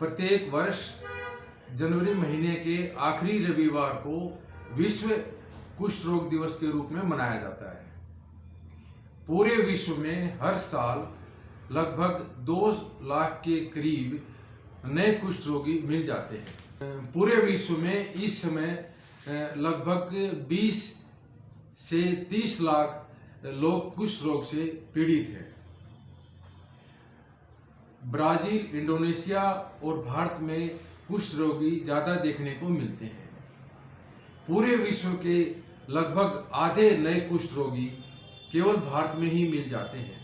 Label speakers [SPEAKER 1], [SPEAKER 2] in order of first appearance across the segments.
[SPEAKER 1] प्रत्येक वर्ष जनवरी महीने के आखिरी रविवार को विश्व कुष्ठ रोग दिवस के रूप में मनाया जाता है। पूरे विश्व में हर साल लगभग 2 लाख के करीब नए कुष्ठ रोगी मिल जाते हैं। पूरे विश्व में इस समय लगभग 20 से 30 लाख लोग कुष्ठ रोग से पीड़ित हैं। ब्राजील, इंडोनेशिया और भारत में कुष्ठ रोगी ज़्यादा देखने को मिलते हैं। पूरे विश्व के लगभग आधे नए कुष्ठ रोगी केवल भारत में ही मिल जाते हैं।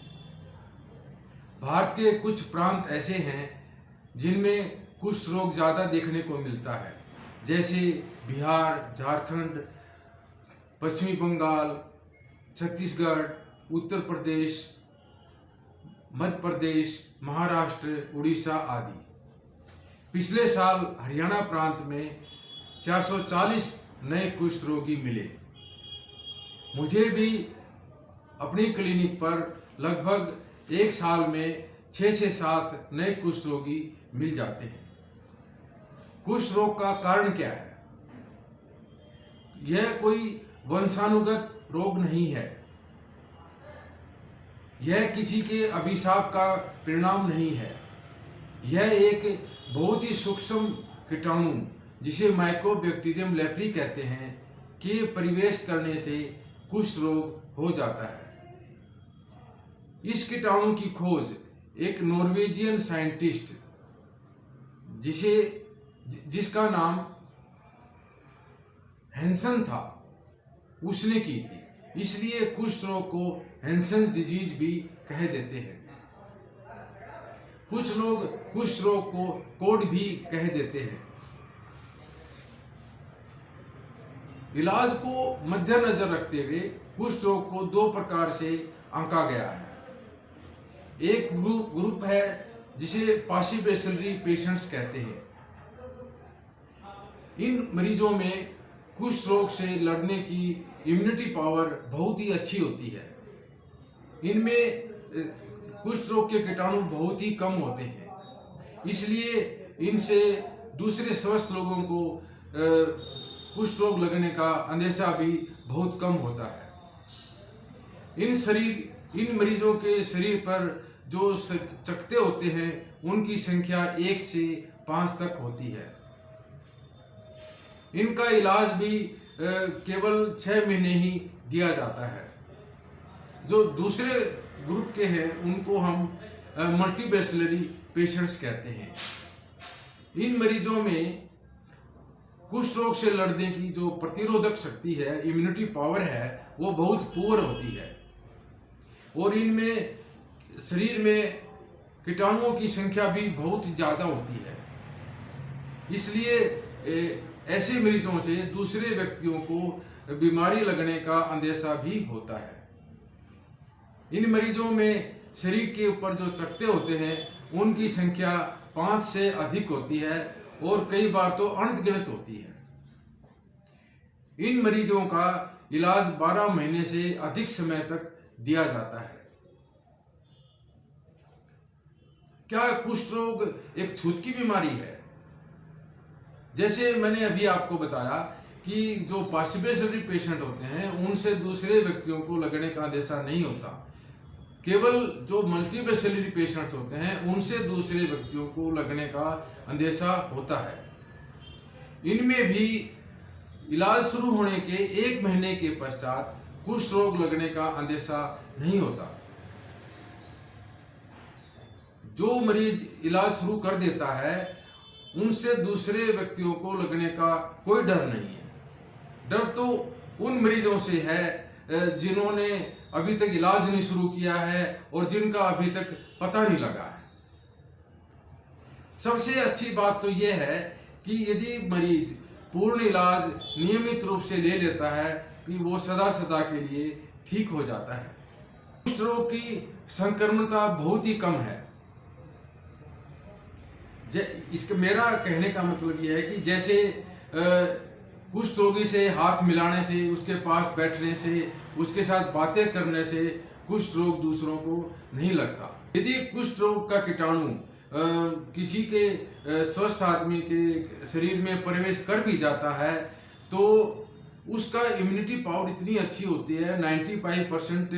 [SPEAKER 1] भारत के कुछ प्रांत ऐसे हैं जिनमें कुष्ठ रोग ज़्यादा देखने को मिलता है, जैसे बिहार, झारखंड, पश्चिमी बंगाल, छत्तीसगढ़, उत्तर प्रदेश, मध्य प्रदेश, महाराष्ट्र, उड़ीसा आदि। पिछले साल हरियाणा प्रांत में 440 नए कुष्ठ रोगी मिले। मुझे भी अपनी क्लिनिक पर लगभग एक साल में 6 से 7 नए कुष्ठ रोगी मिल जाते हैं। कुष्ठ रोग का कारण क्या है? यह कोई वंशानुगत रोग नहीं है। यह किसी के अभिशाप का परिणाम नहीं है। यह एक बहुत ही सूक्ष्म कीटाणु, जिसे माइकोबैक्टीरियम लेप्री कहते हैं, के प्रवेश करने से कुष्ठ रोग हो जाता है। इस कीटाणु की खोज एक नॉर्वेजियन साइंटिस्ट जिसका नाम हैंसन था, उसने की थी। इसलिए कुष्ठ रोग को हैंसन्स डिजीज भी कह देते हैं। कुछ लोग कुष्ठ रोग को कोढ़ भी कह देते हैं। इलाज को मद्देनजर रखते हुए कुष्ठ रोग को 2 प्रकार से आंका गया है। एक ग्रुप है जिसे पार्शियल पेशेंट्स कहते हैं। इन मरीजों में कुष्ठ रोग से लड़ने की इम्यूनिटी पावर बहुत ही अच्छी होती है। इनमें कुष्ठ रोग के कीटाणु बहुत ही कम होते हैं, इसलिए इनसे दूसरे स्वस्थ लोगों को कुष्ठ रोग लगने का अंदेशा भी बहुत कम होता है। इन मरीजों के शरीर पर जो चकत्ते होते हैं, उनकी संख्या 1 से 5 तक होती है। इनका इलाज भी केवल 6 महीने ही दिया जाता है। जो दूसरे ग्रुप के हैं, उनको हम मल्टीबैसिलरी पेशेंट्स कहते हैं। इन मरीजों में कुष्ठ रोग से लड़ने की जो प्रतिरोधक शक्ति है, इम्यूनिटी पावर है, वो बहुत पुअर होती है और इनमें शरीर में कीटाणुओं की संख्या भी बहुत ज़्यादा होती है। इसलिए ऐसे मरीजों से दूसरे व्यक्तियों को बीमारी लगने का अंदेशा भी होता है। इन मरीजों में शरीर के ऊपर जो चकत्ते होते हैं, उनकी संख्या 5 से अधिक होती है और कई बार तो अनगिनत होती है। इन मरीजों का इलाज 12 महीने से अधिक समय तक दिया जाता है। क्या कुष्ठ रोग एक छूत की बीमारी है? जैसे मैंने अभी आपको बताया कि जो पार्शियल पेशेंट होते हैं, उनसे दूसरे व्यक्तियों को लगने का अंदेशा नहीं होता। केवल जो मल्टीबैसिलरी पेशेंट्स होते हैं, उनसे दूसरे व्यक्तियों को लगने का अंदेशा होता है। इनमें भी इलाज शुरू होने के 1 महीने के पश्चात कुष्ठ रोग लगने का अंदेशा नहीं होता। जो मरीज इलाज शुरू कर देता है, उनसे दूसरे व्यक्तियों को लगने का कोई डर नहीं है। डर तो उन मरीजों से है जिन्होंने अभी तक इलाज नहीं शुरू किया है और जिनका अभी तक पता नहीं लगा है। सबसे अच्छी बात तो यह है कि यदि मरीज पूर्ण इलाज नियमित रूप से ले लेता है, कि वो सदा सदा के लिए ठीक हो जाता है। कुष्ठ रोग की संक्रमणता बहुत ही कम है। इसका मेरा कहने का मतलब यह है कि जैसे कुष्ठ रोगी से हाथ मिलाने से, उसके पास बैठने से, उसके साथ बातें करने से कुष्ठ रोग दूसरों को नहीं लगता। यदि कुष्ठ रोग का कीटाणु किसी के स्वस्थ आदमी के शरीर में प्रवेश कर भी जाता है तो उसका इम्यूनिटी पावर इतनी अच्छी होती है, 95%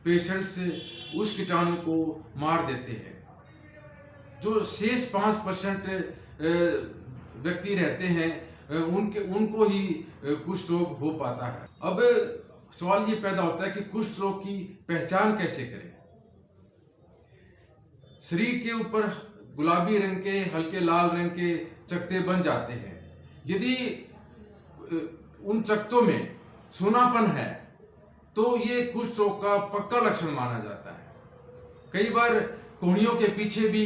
[SPEAKER 1] पेशेंट्स उस कीटाणु को मार देते हैं। जो शेष 5% व्यक्ति रहते हैं उनको ही कुष्ठ रोग हो पाता है। अब सवाल ये पैदा होता है कि कुष्ठ रोग की पहचान कैसे करें। शरीर के ऊपर गुलाबी रंग के, हल्के लाल रंग के चकत्ते बन जाते हैं। यदि उन चकत्तों में सूनापन है तो ये कुष्ठ रोग का पक्का लक्षण माना जाता है। कई बार कोहनियों के पीछे भी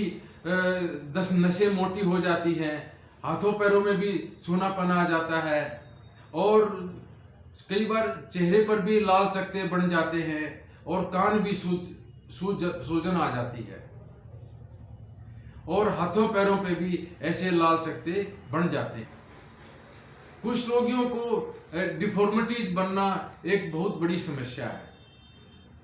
[SPEAKER 1] 10 नसें मोटी हो जाती हैं, हाथों पैरों में भी सूनापन आ जाता है और कई बार चेहरे पर भी लाल चकत्ते बन जाते हैं और कान भी सूजन आ जाती है और हाथों पैरों पे भी ऐसे लाल चकत्ते बन जाते हैं। कुष्ठ रोगियों को डिफॉर्मिटीज बनना एक बहुत बड़ी समस्या है।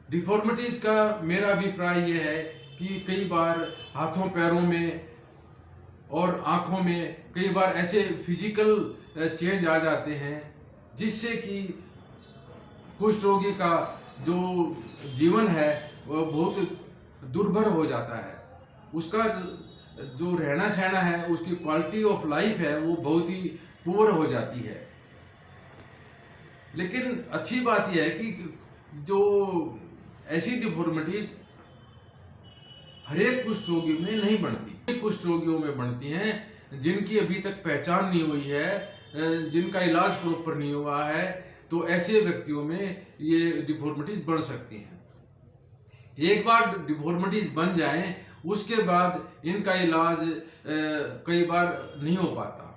[SPEAKER 1] डिफॉर्मिटीज का मेरा अभिप्राय यह है कि कई बार हाथों पैरों में और आंखों में कई बार ऐसे फिजिकल चेंज आ जाते हैं जिससे कि कुष्ठ रोगी का जो जीवन है वह बहुत दुर्भर हो जाता है। उसका जो रहना सहना है, उसकी क्वालिटी ऑफ लाइफ है, वो बहुत ही पुअर हो जाती है। लेकिन अच्छी बात यह है कि जो ऐसी डिफॉर्मिटीज हरेक कुष्ठ रोगी में नहीं बनती, कुष्ठ रोगियों में बनती हैं जिनकी अभी तक पहचान नहीं हुई है, जिनका इलाज प्रॉपर नहीं हुआ है, तो ऐसे व्यक्तियों में ये डिफॉर्मिटीज बन सकती हैं। एक बार डिफॉर्मिटीज बन जाएं उसके बाद इनका इलाज कई बार नहीं हो पाता।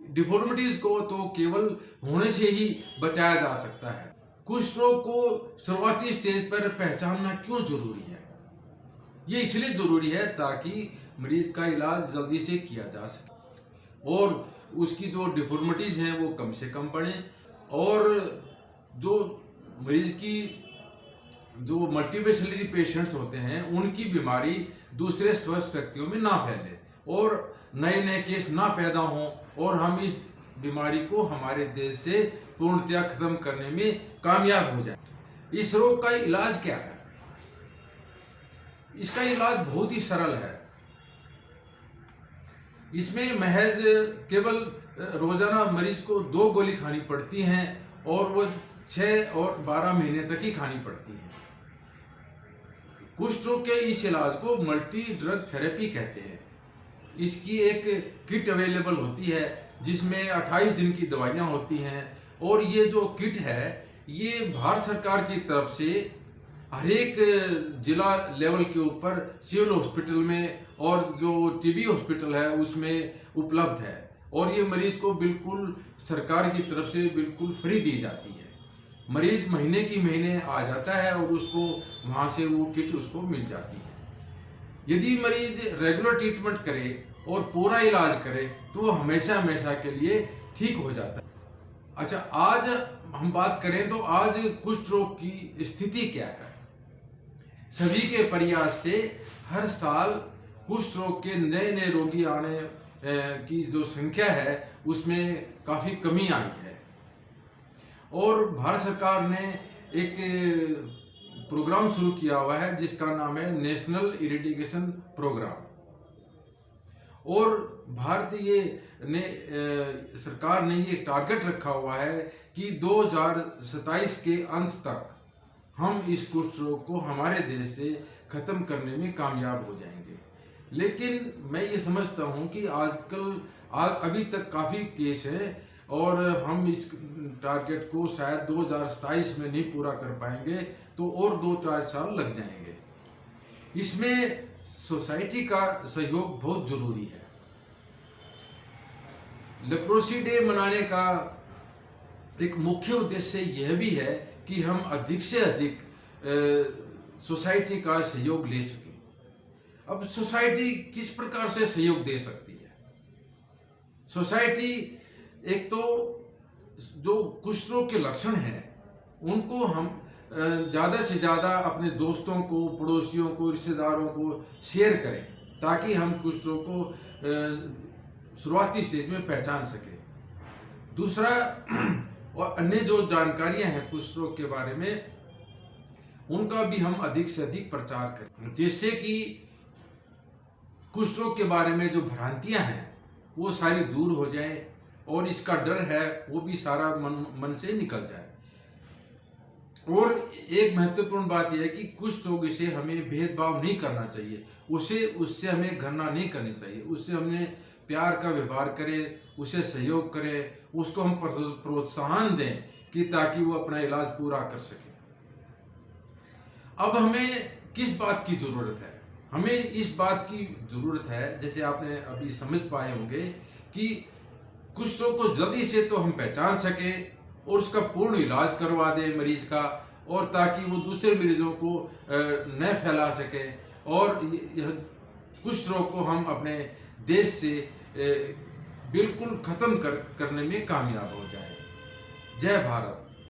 [SPEAKER 1] डिफॉर्मिटीज को तो केवल होने से ही बचाया जा सकता है। कुष्ठ रोग को शुरुआती स्टेज पर पहचानना क्यों जरूरी है? ये इसलिए जरूरी है ताकि मरीज का इलाज जल्दी से किया जा सके और उसकी जो डिफॉर्मिटीज हैं वो कम से कम पड़े और जो मरीज की जो मल्टीस्पेशलिटी पेशेंट्स होते हैं उनकी बीमारी दूसरे स्वस्थ व्यक्तियों में ना फैले और नए नए केस ना पैदा हों और हम इस बीमारी को हमारे देश से पूर्णतया खत्म करने में कामयाब हो जाए। इस रोग का इलाज क्या है? इसका इलाज बहुत ही सरल है। इसमें महज केवल रोजाना मरीज को 2 गोली खानी पड़ती हैं और वो 6 और 12 महीने तक ही खानी पड़ती हैं। कुष्ठ रोग के इस इलाज को मल्टी ड्रग थेरेपी कहते हैं। इसकी एक किट अवेलेबल होती है जिसमें 28 दिन की दवाइयाँ होती हैं और ये जो किट है ये भारत सरकार की तरफ से हर एक जिला लेवल के ऊपर सिविल हॉस्पिटल में और जो टीबी हॉस्पिटल है उसमें उपलब्ध है और ये मरीज को बिल्कुल सरकार की तरफ से बिल्कुल फ्री दी जाती है। मरीज महीने की महीने आ जाता है और उसको वहाँ से वो किट उसको मिल जाती है। यदि मरीज रेगुलर ट्रीटमेंट करे और पूरा इलाज करे तो वो हमेशा हमेशा के लिए ठीक हो जाता है। अच्छा, आज हम बात करें तो आज कुष्ठ रोग की स्थिति क्या है? सभी के प्रयास से हर साल कुष्ठ रोग के नए नए रोगी आने की जो संख्या है उसमें काफ़ी कमी आई है और भारत सरकार ने एक प्रोग्राम शुरू किया हुआ है जिसका नाम है नेशनल इरेडिकेशन प्रोग्राम और सरकार ने ये टारगेट रखा हुआ है कि 2027 के अंत तक हम इस कुष्ठ रोग को हमारे देश से खत्म करने में कामयाब हो जाएंगे। लेकिन मैं ये समझता हूँ कि आज अभी तक काफ़ी केस है और हम इस टारगेट को शायद 2027 में नहीं पूरा कर पाएंगे तो और 2-4 साल लग जाएंगे। इसमें सोसाइटी का सहयोग बहुत जरूरी है। लेप्रोसी डे मनाने का एक मुख्य उद्देश्य यह भी है कि हम अधिक से अधिक सोसाइटी का सहयोग ले सकें। अब सोसाइटी किस प्रकार से सहयोग दे सकती है? सोसाइटी एक तो जो कुष्ठ रोग के लक्षण हैं उनको हम ज़्यादा से ज़्यादा अपने दोस्तों को, पड़ोसियों को, रिश्तेदारों को शेयर करें ताकि हम कुष्ठ रोग को शुरुआती स्टेज में पहचान सकें। दूसरा और अन्य जो जानकारियां हैं कुष्ठ रोग के बारे में, उनका भी हम अधिक से अधिक प्रचार करें, जिससे कि कुष्ठ रोग के बारे में जो भ्रांतियां हैं वो सारी दूर हो जाए और इसका डर है वो भी सारा मन से निकल जाए। और एक महत्वपूर्ण बात यह है कि कुष्ठ रोग से हमें भेदभाव नहीं करना चाहिए, उससे हमें घृणा नहीं करनी चाहिए, उससे हमने प्यार का व्यवहार करें, उसे सहयोग करें, उसको हम प्रोत्साहन दें कि ताकि वो अपना इलाज पूरा कर सके। अब हमें किस बात की ज़रूरत है? हमें इस बात की ज़रूरत है, जैसे आपने अभी समझ पाए होंगे, कि कुष्ठ रोग को जल्दी से तो हम पहचान सकें और उसका पूर्ण इलाज करवा दें मरीज का, और ताकि वो दूसरे मरीजों को न फैला सकें, और कुष्ठ रोग को हम अपने देश से बिल्कुल ख़त्म करने में कामयाब हो जाए। जय भारत।